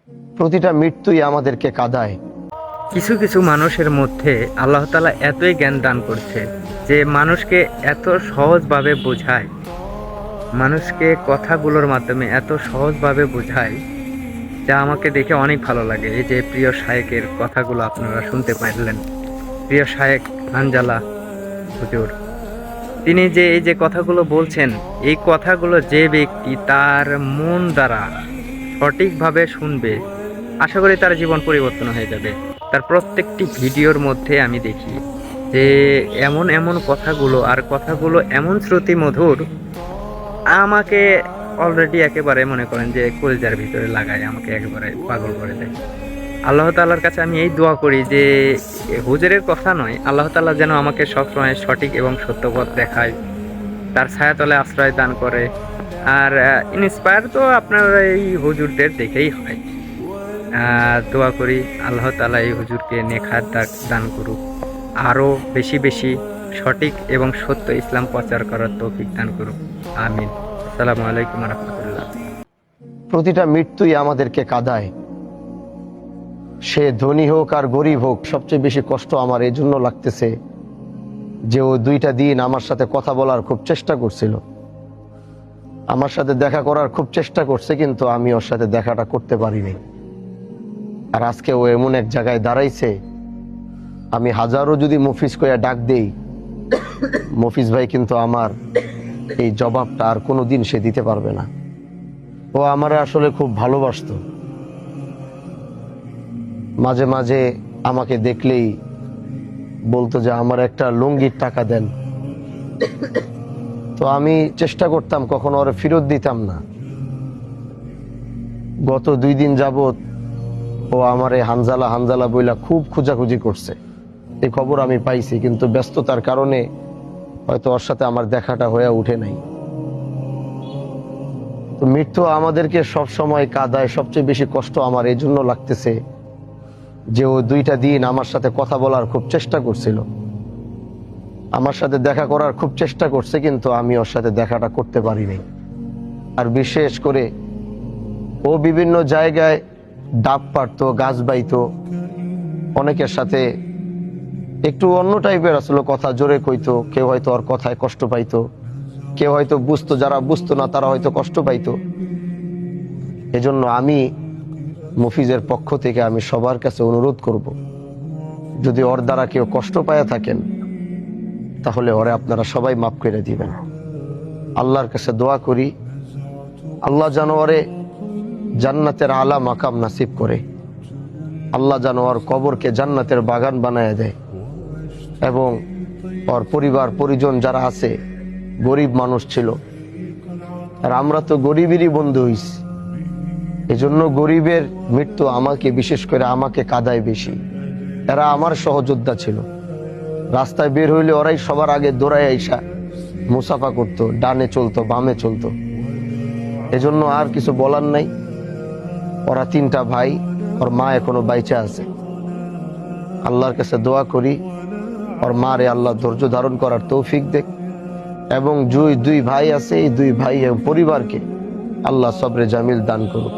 প্রতিটা মৃত্যুই আমাদেরকে কাঁদায়। কিছু কিছু মানুষের মধ্যে আল্লাহ তাআলা এতই জ্ঞান দান করছে যে মানুষকে এত সহজভাবে বোঝায়, মানুষকে কথাগুলোর মাধ্যমে এত সহজভাবে বোঝায়, যা আমাকে দেখে অনেক ভালো লাগে। এই যে প্রিয় শায়েকের কথাগুলো আপনারা শুনতে পারলেন, প্রিয় শায়েক হানজালা হুজুর, তিনি যে এই যে কথাগুলো বলছেন, এই কথাগুলো যে ব্যক্তি তার মন দ্বারা সঠিকভাবে শুনবে, আশা করি তার জীবন পরিবর্তন হয়ে যাবে। তার প্রত্যেকটি ভিডিওর মধ্যে আমি দেখি যে এমন এমন কথাগুলো, আর কথাগুলো এমন শ্রুতি মধুর, আমাকে অলরেডি একেবারে মনে করেন যে কলিজার ভিতরে লাগায়, আমাকে একেবারে পাগল করে দেয়। আল্লাহ তাআলার কাছে আমি এই দোয়া করি যে হুজুরের কথা নয়, আল্লাহ তাআলা যেন আমাকে সবসময় সঠিক এবং সত্য পথ দেখায়, তার ছায়াতলে আশ্রয় দান করে। আর ইন্সপায়ার তো আপনার এই হুজুরদের দেখেই হয়। দোয়া করি আল্লাহ তাআলা এই হুজুরকে নেখাত দান করুক, আরও বেশি বেশি সঠিক এবং সত্য ইসলাম প্রচার করার তৌফিক দান করুক। আমিন। আসসালামু আলাইকুম ওয়া রাহমাতুল্লাহ। প্রতিটা মৃত্যুই আমাদেরকে কাঁদায়। সে ধনী হোক আর গরিব হোক, সবচেয়ে বেশি কষ্ট আমার এই জন্য লাগতেছে যে ও 2টা দিন আমার সাথে কথা বলার খুব চেষ্টা করছিল, আমার সাথে দেখা করার খুব চেষ্টা করছে, কিন্তু আমি ওর সাথে দেখাটা করতে পারিনি। আর আজকে ও এমন এক জায়গায় দাঁড়াইছে, আমি হাজারো যদি মফিজ কইয়া ডাক দেই, মফিজ ভাই কিন্তু আমার এই জবাবটা আর কোনোদিন সে দিতে পারবে না। ও আমারে আসলে খুব ভালোবাসতো। মাঝে মাঝে আমাকে দেখলেই বলতো যে আমার একটা লুঙ্গির টাকা দেন, তো আমি চেষ্টা করতাম, কখনো ওরে ফেরত দিতাম না। গত 2 দিন যাবত ও আমারে হানজালা হানজালা বইলা খুব খোঁজাখুঁজি করছে। এই খবর আমি পাইছি, কিন্তু ব্যস্ততার কারণে হয়তো ওর সাথে আমার দেখাটা হয়ে উঠে নাই। তো মৃত্যু আমাদেরকে সব সময় কাঁদায়। সবচেয়ে বেশি কষ্ট আমার এই জন্য লাগতেছে যে ও 2টা দিন আমার সাথে কথা বলার খুব চেষ্টা করছিল, আমার সাথে দেখা করার খুব চেষ্টা করছে, কিন্তু আমি ওর সাথে দেখাটা করতে পারিনি। আর বিশেষ করে ও বিভিন্ন জায়গায় ডাব পারতো, গাছ বাইতো, অনেকের সাথে একটু অন্য টাইপের আসলে কথা জোরে কইতো। কেউ হয়তো ওর কথায় কষ্ট পাইতো, কেউ হয়তো বুঝতো, যারা বুঝতো না তারা হয়তো কষ্ট পাইতো। এজন্য আমি মফিজের পক্ষ থেকে আমি সবার কাছে অনুরোধ করব, যদি ওর দ্বারা কেউ কষ্ট পায়া থাকেন তাহলে ওরে আপনারা সবাই মাফ করে দিবেন। আল্লাহর কাছে দোয়া করি আল্লাহ যেন ওরে জান্নাতের আলা মাকাম নাসিব করে, আল্লাহ যেন ওর কবরকে জান্নাতের বাগান বানায় দেয়, এবং ওর পরিবার পরিজন যারা আছে, গরিব মানুষ ছিল, আর আমরা তো গরিবেরই বন্ধু হইছি, এজন্য গরিবের মৃত্যু আমাকে, বিশেষ করে আমাকে কাঁদায় বেশি। এরা আমার সহযোদ্ধা ছিল, রাস্তায় বের হইলে ওরাই সবার আগে দৌড়ায় আইসা মুসাফা করতো, ডানে চলতো বামে চলতো। এজন্য আর কিছু বলার নাই। ওরা 3টা ভাই, ওর মা এখনো বাইচা আছে। আল্লাহর কাছে দোয়া করি ওর মারে আল্লাহ ধৈর্য ধারণ করার তৌফিক দেখ, এবং 2 ভাই আছে, এই 2 ভাই এবং পরিবারকে আল্লাহ সবরে জামিল দান করুক।